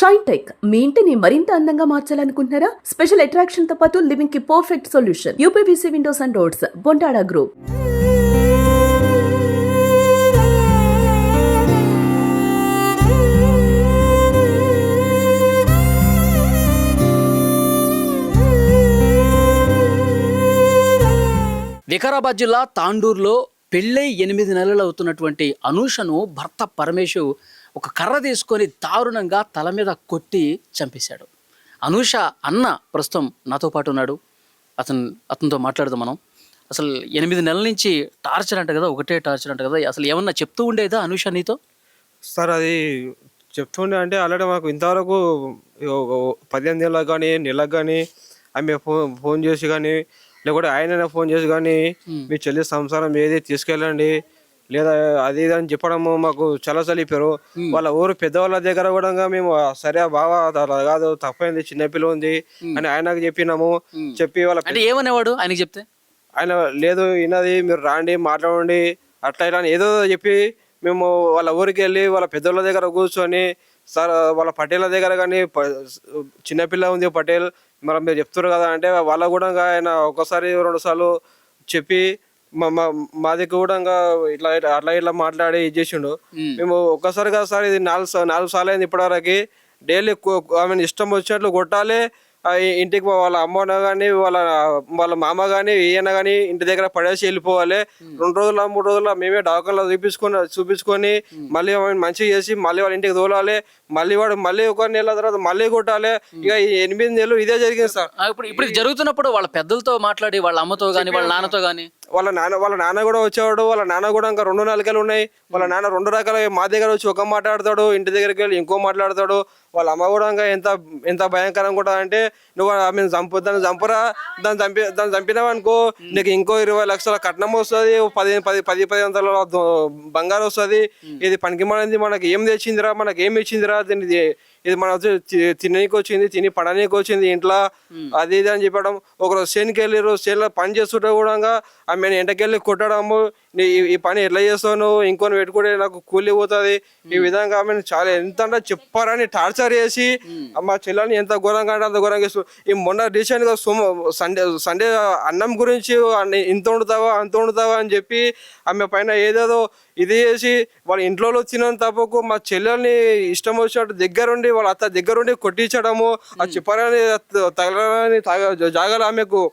Shine tech మీ ఇంటిని మరింత అందంగా మార్చాలనుకుంటున్నారా? స్పెషల్ అట్రాక్షన్ తో పాటు లివింగ్ కి perfect solution. UPVC windows and doors, Bontada group. Vikarabad జిల్లా తాండూరులో పెళ్ళై 8 నెలలు అవుతున్నటువంటి అనూషను భర్త పరమేశు ఒక కర్ర తీసుకొని దారుణంగా తల మీద కొట్టి చంపేశాడు. అనూష అన్న ప్రస్తుతం నాతో పాటు ఉన్నాడు. అతనితో మాట్లాడదాం మనం. అసలు 8 నెలల నుంచి టార్చర్ అంట కదా, ఒకటే టార్చర్ అంట కదా, అసలు ఏమన్నా చెప్తూ ఉండేదా అనూష నీతో? సార్ అది చెప్తుండే అంటే ఆల్రెడీ మాకు ఇంతవరకు 15 నెలలకు కానీ నెలకు కానీ ఆమె ఫోన్ చేసి కానీ లేకపోతే ఆయన ఫోన్ చేసి కానీ మీ చెల్లి సంసారం ఏది తీసుకెళ్ళండి లేదా అది ఇది అని చెప్పడము మాకు చాలా చెప్పారు. వాళ్ళ ఊరు పెద్దవాళ్ళ దగ్గర కూడా మేము సరే బావా అలా కాదు, తప్పైంది, చిన్నపిల్ల ఉంది అని ఆయనకు చెప్పినాము. చెప్పి వాళ్ళ ఏమనేవాడు ఆయనకి చెప్తే? ఆయన లేదు విన్నది, మీరు రాండి మాట్లాడండి అట్లా ఇలా ఏదో చెప్పి మేము వాళ్ళ ఊరికి వెళ్ళి వాళ్ళ పెద్దోళ్ళ దగ్గర కూర్చొని సార్ వాళ్ళ పటేళ్ళ దగ్గర కానీ చిన్నపిల్ల ఉంది పటేల్ మరి మీరు చెప్తారు కదా అంటే వాళ్ళ కూడా ఆయన ఒకసారి 2 సార్లు చెప్పి మా దగ్గర కూడా ఇట్లా అట్లా ఇట్లా మాట్లాడి ఇది చేసిండు. మేము ఒక్కసారి కదా సార్ ఇది 4 సార్లు అయింది ఇప్పటివరకు. డైలీ ఆమె ఇష్టం వచ్చినట్లు కొట్టాలి. ఇంటికి వాళ్ళ అమ్మ కానీ వాళ్ళ మామ కానీ ఈయన కానీ ఇంటి దగ్గర పడేసి వెళ్ళిపోవాలి. 2 రోజుల 3 రోజుల మేమే డాక్టర్లో చూపించుకొని మళ్ళీ మంచిగా చేసి మళ్ళీ వాళ్ళ ఇంటికి తోలాలి. వాడు మళ్ళీ 1 నెల తర్వాత మళ్ళీ కొట్టాలి. ఇక 8 నెలలు ఇదే జరిగింది సార్. ఇప్పుడు జరుగుతున్నప్పుడు వాళ్ళ పెద్దలతో మాట్లాడి వాళ్ళ అమ్మతో కానీ వాళ్ళ నాన్నతో కానీ వాళ్ళ నాన్న కూడా వచ్చేవాడు. వాళ్ళ నాన్న కూడా ఇంకా 2 నాలుకలు ఉన్నాయి. వాళ్ళ నాన్న 2 రకాల మా దగ్గర వచ్చి ఒక మాట్లాడతాడు, ఇంటి దగ్గరికి వెళ్ళి ఇంకో మాట్లాడతాడు. వాళ్ళ అమ్మ కూడా ఇంకా ఎంత భయంకరంగా కూడా అంటే నువ్వు ఆమెను దాన్ని చంపరా, దాన్ని చంపినావు అనుకో నీకు ఇంకో 20 లక్షల కట్నం వస్తుంది, 10,000 బంగారం వస్తుంది. ఇది పనికి మనకి ఏం తెచ్చిందిరా, మనకి ఏం ఇచ్చిందిరా, ఇది మన తిననీకి వచ్చింది, తిని పడనీకి వచ్చింది ఇంట్లో, అది ఇది అని చెప్పడం. ఒకరోజు చేనుకి వెళ్ళారు, చేనులో పని చేస్తుంటే కూడా ఆమె ఎంటకెళ్ళి కొట్టడము, ఈ పని ఎట్లా చేస్తావు నువ్వు, ఇంకొని పెట్టుకుంటే నాకు కూలి పోతుంది, ఈ విధంగా ఆమె చాలా ఎంత అంటే చెప్పారని టార్చర్ చేసి మా చెల్లెని ఎంత ఘోరంగా అంటే అంత ఘోరంగా చేస్తూ. ఈ మొన్న రీసెంట్గా సండే అన్నం గురించి ఇంత వండుతావా అంత వండుతావా అని చెప్పి ఆమె పైన ఏదేదో ఇది చేసి వాళ్ళ ఇంట్లో తినని తప్పకు మా చెల్లెల్ని ఇష్టం వచ్చినట్టు దగ్గరుండి వాళ్ళ అత్త దగ్గరుండి కొట్టించడము, ఆ చెప్పారని తగలని జాగాలు ఆమెకు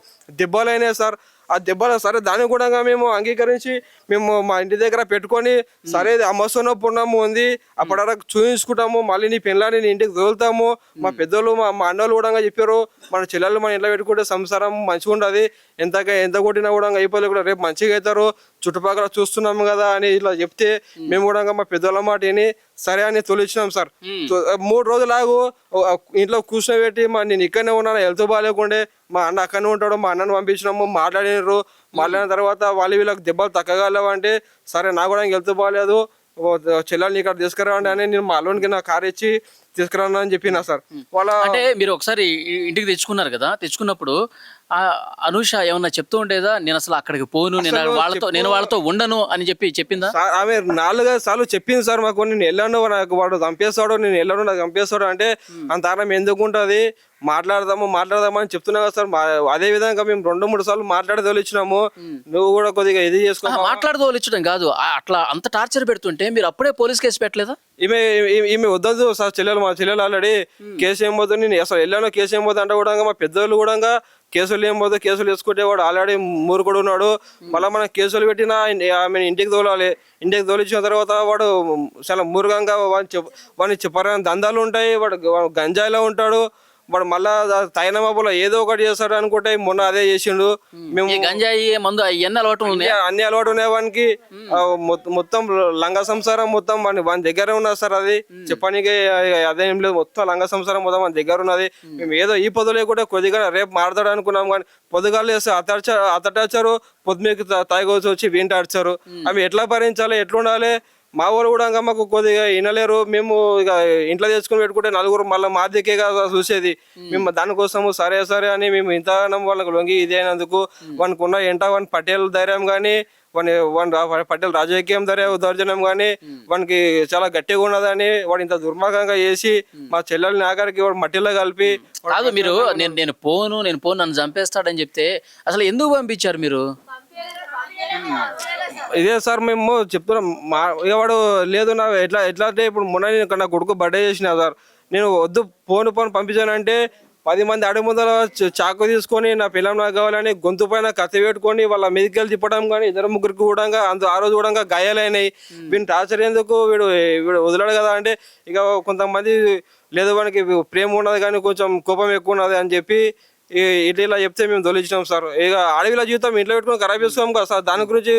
దెబ్బలైనాయి సార్. ఆ దెబ్బలు సరే దాన్ని కూడా మేము అంగీకరించి మేము మా ఇంటి దగ్గర పెట్టుకొని సరే అమ్మసోనో పుణ్యము ఉంది అప్పటివరకు చూపించుకుంటాము, మళ్ళీ నీ పెళ్ళాన్ని నీ ఇంటికి తోలుతాము. మా పెద్దోళ్ళు మా అన్నోళ్ళు కూడా చెప్పారు మన చెల్లెళ్ళు మన ఇంట్లో పెట్టుకుంటే సంసారం మంచిగా ఉండదు, ఎంత కొట్టినా కూడా అయిపోలే కూడా రేపు మంచిగా అవుతారు, చుట్టుపక్కల చూస్తున్నాము కదా అని ఇట్లా చెప్తే మేము కూడా మా పెద్దోళ్ళ మాట విని సరే అని తొలిచ్చినాం సార్. 3 రోజులాగు ఇంట్లో కూర్చోబెట్టి నేను ఇక్కడనే ఉన్నాను, హెల్త్ బాగాలేకుండే మా అన్న అక్కడనే ఉంటాడు, మా అన్నను పంపించినాము. మాట్లాడినారు. మాట్లాడిన తర్వాత వీళ్ళకి దెబ్బలు తగ్గగలవు అంటే సరే నాకు కూడా హెల్త్ బాగాలేదు, చెల్లెల్ని ఇక్కడ తీసుకురావండి అని నేను మా అల్లునికి నా కారు ఇచ్చి తీసుకురాను అని చెప్పినా సార్. అంటే మీరు ఒకసారి ఇంటికి తెచ్చుకున్నారు కదా, తెచ్చుకున్నప్పుడు అనూష ఏమన్నా చెప్తూ ఉండేదా, నేను అసలు అక్కడికి పోను, నేను వాళ్ళతో ఉండను అని చెప్పిందా? ఆమె 4-5 సార్లు చెప్పింది సార్ మాకు. నేను వెళ్ళాను, నాకు వాడు చంపేస్తాడు, నేను వెళ్ళను నాకు చంపేస్తాడు అంటే అంత ఆరం ఎందుకు ఉంటుంది, మాట్లాడదామని చెప్తున్నా కదా సార్. అదే విధంగా మేము 2-3 సార్లు మాట్లాడి తోలిచ్చినాము. నువ్వు కూడా కొద్దిగా ఇది చేసుకో. మాట్లాడి తోలిచ్చడం కాదు, అట్లా అంత టార్చర్ పెడుతుంటే మీరు అప్పుడే పోలీస్ కేసు పెట్టలేదా? ఈమె వద్దదు సార్. మా చెల్లెలు ఆల్రెడీ కేసు ఏం పోతుంది, నేను అసలు వెళ్ళాను కేసు ఏం పోతుంది అంటే కూడా మా పెద్దోళ్ళు కూడా కేసులు ఏం పోతే కేసులు వేసుకుంటే వాడు ఆల్రెడీ మూరుకుడు ఉన్నాడు. మళ్ళీ మనం కేసులు పెట్టినా ఆమె ఇంటికి తోలాలి. ఇంటికి తోలిచ్చిన తర్వాత వాడు చాలా మూర్ఖంగా వాడిని చెప్పారని దందాలు ఉంటాయి, వాడు గంజాయిలో ఉంటాడు, వాడు మళ్ళా తైనమాపులో ఏదో ఒకటి చేస్తాడు అనుకుంటే మొన్న అదే చేసిండు. మేము గంజాయి మందు అన్ని అలవాటు ఉన్నాయి వానికి. మొత్తం లంగ సంసారం మొత్తం వాని దగ్గర ఉన్నది సార్. అది చెప్పడానికి అదేం లేదు, మొత్తం లంగ సంసారం మొత్తం మన దగ్గర ఉన్నది. మేము ఏదో ఈ పొద్దు లేకుంటే కొద్దిగా రేపు మారుతాడు అనుకున్నాం, కానీ పొద్దుగాలు చేస్తే అతటాచారు, పొద్దుమీకి తాగొచ్చి వచ్చి వీంటాడ్చారు. అవి ఎట్లా భరించాలి, ఎట్లుండాలి, మా వాళ్ళు కూడా ఇంకా మాకు కొద్దిగా వినలేరు. మేము ఇక ఇంట్లో తెచ్చుకుని పెట్టుకుంటే నలుగురు మళ్ళీ మా దిక్కే కదా చూసేది. మేము దానికోసము సరే సరే అని మేము ఇంతగానం వాళ్ళకి లొంగి ఇది అయినందుకు వానికి ఉన్న వాని పటేల్ ధైర్యం కానీ వాని పటేల్ రాజకీయం దౌర్జన్యం కానీ వానికి చాలా గట్టిగా ఉన్నదని వాడు ఇంత దుర్మార్గంగా చేసి మా చెల్లెల్ని ఆఖరికి వాడు మట్టిలో కలిపి. కాదు మీరు నేను పోను నన్ను చంపేస్తాడని చెప్తే అసలు ఎందుకు పంపించారు మీరు? ఇదే సార్ మేము చెప్తున్నాం. మా ఇక వాడు లేదు నా ఎట్లా అంటే ఇప్పుడు మొన్న నేను నా కొడుకు బర్త్డే చేసిన సార్, నేను వద్దు పోను పంపించానంటే 10 మంది అడుగు ముందర చాకు తీసుకొని నా పిల్లం నాకు కావాలని గొంతు పైన కత్తి పెట్టుకొని వాళ్ళ మెడికల్ తిప్పడం కానీ 2-3 కూడా ఆ రోజు కూడా గాయాలైనాయి. వీడిని టార్చర్ ఎందుకు, వీడు వదిలాడు కదా అంటే ఇక కొంతమంది లేదు వానికి ప్రేమ ఉన్నది కానీ కొంచెం కోపం ఎక్కువ ఉన్నది అని చెప్పి ఇట్లా చెప్తే మేము తొలిచినాం సార్. ఇక అడవిలో జీవితం ఇంట్లో పెట్టుకుని ఖరాబ్ చేస్తాం కదా సార్, దాని గురించి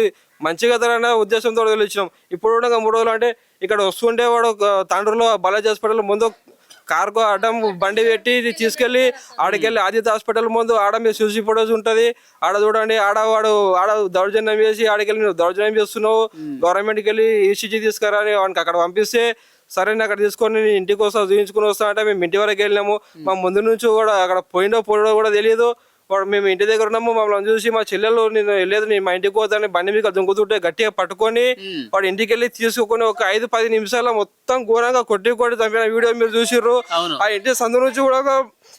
మంచిగా తరనే ఉద్దేశంతో తొలిచినాం. ఇప్పుడు కూడా 3 రోజులు అంటే ఇక్కడ వస్తుంటే వాడు తాండ్రులో బాలాజీ హాస్పిటల్ ముందు కార్గో అడ్డం బండి పెట్టి తీసుకెళ్ళి ఆడికెళ్ళి ఆదిత్య హాస్పిటల్ ముందు ఆడ మీద చూసి ఫొటోస్ ఉంటుంది, ఆడ చూడండి ఆడ దౌర్జన్యం చేసి ఆడికెళ్ళి నువ్వు దౌర్జన్యం చేస్తున్నావు, గవర్నమెంట్కి వెళ్ళి ఈసీజీ తీసుకురా అని వానికి అక్కడ పంపిస్తే సరే అక్కడ తీసుకొని ఇంటికి వస్తా చూపించుకుని వస్తా అంటే మేము ఇంటి వరకు వెళ్ళినాము. మా ముందు నుంచి కూడా అక్కడ పోయిండో కూడా తెలియదు. వాడు మేము ఇంటి దగ్గర ఉన్నాము, మమ్మల్ని చూసి మా చెల్లెలు నేను వెళ్ళలేదు నేను మా ఇంటికి పోతాను బండి మీద దుంకుతుంటే గట్టిగా పట్టుకొని వాడు ఇంటికి వెళ్ళి తీసుకొని ఒక 5-10 నిమిషాల మొత్తం ఘోరంగా కొట్టి చంపిన వీడియో మీరు చూసిర్రు. ఆ ఇంటి సందు నుంచి కూడా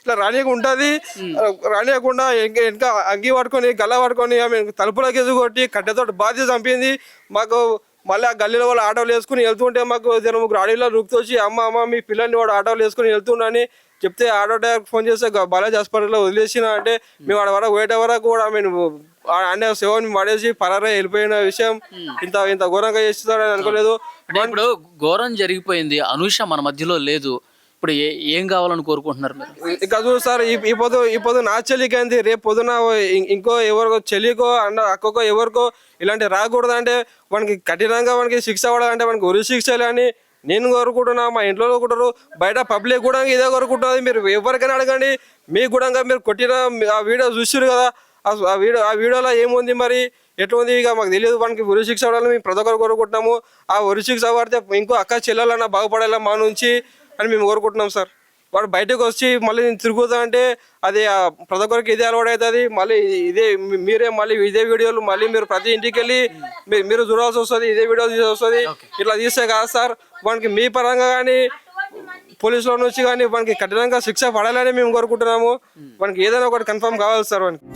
ఇట్లా రానియకుండా ఉంటుంది, రానియకుండా ఇంకా అంగి పట్టుకొని గల్ల పట్టుకొని ఆమె తలుపులోకి ఎదుగు కొట్టి కట్టెతో బాధి చంపింది. మాకు మళ్ళీ ఆ గల్లీలో వాళ్ళు ఆటోలు వేసుకుని వెళ్తుంటే మాకు 2-3 అడవిలో రుక్తొచ్చి అమ్మ మీ పిల్లల్ని వాడు ఆటోలు వేసుకుని వెళ్తుండని చెప్తే ఆటో డ్రైవర్ ఫోన్ చేస్తే బాలాజీ హాస్పిటల్లో వదిలేసిన అంటే మేము ఆడ వరకు పోయేట వరకు కూడా మేము అనే సేవని పడేసి పరారే వెళ్ళిపోయిన విషయం ఇంత ఘోరంగా చేస్తాడని అనుకోలేదు. ఇప్పుడు ఘోరం జరిగిపోయింది, అనూష మన మధ్యలో లేదు, ఇప్పుడు ఏం కావాలని కోరుకుంటున్నారు మీరు? ఇక చూడు సార్, ఈ పొద్దు నా చెల్లికి అయింది, రేపు పొద్దున ఇంకో ఎవరికో చెల్లికో అక్కకో ఎవరికో ఇలాంటి రాకూడదు అంటే వానికి కఠినంగా వానికి శిక్ష పడాలంటే వానికి ఉరి శిక్షలు అని నేను కోరుకుంటున్నా, మా ఇంట్లో కోరుకుంటారు, బయట పబ్లిక్ కూడా ఇదే కోరుకుంటున్నది. మీరు ఎవరికైనా అడగండి, మీకు కూడా మీరు కొట్టిన ఆ వీడియో చూసారు కదా, ఆ వీడియోలో ఏముంది మరి ఎట్లుంది ఇక మాకు తెలియదు. వానికి ఉరి శిక్ష పడాలని మేము ప్రతి ఒక్కరు కోరుకుంటున్నాము. ఆ ఉరి శిక్ష పడితే ఇంకో అక్క చెల్లెలన్నా బాగుపడాలా మా నుంచి అని మేము కోరుకుంటున్నాం సార్. వాడు బయటకు వచ్చి మళ్ళీ నేను తిరుగుతా అంటే అది ప్రతి ఒక్కరికి ఇదే అలవాటు అవుతుంది. మళ్ళీ మళ్ళీ ఇదే వీడియోలు మళ్ళీ మీరు ప్రతి ఇంటికి వెళ్ళి మీరు చూడాల్సి వస్తుంది, ఇదే వీడియో తీసి వస్తుంది. ఇట్లా తీస్తే కాదు సార్, వానికి మీ పరంగా కానీ పోలీసుల నుంచి కానీ వానికి కఠినంగా శిక్ష పడాలని మేము కోరుకుంటున్నాము. వానికి ఏదైనా ఒకటి కన్ఫర్మ్ కావాలి సార్ వానికి.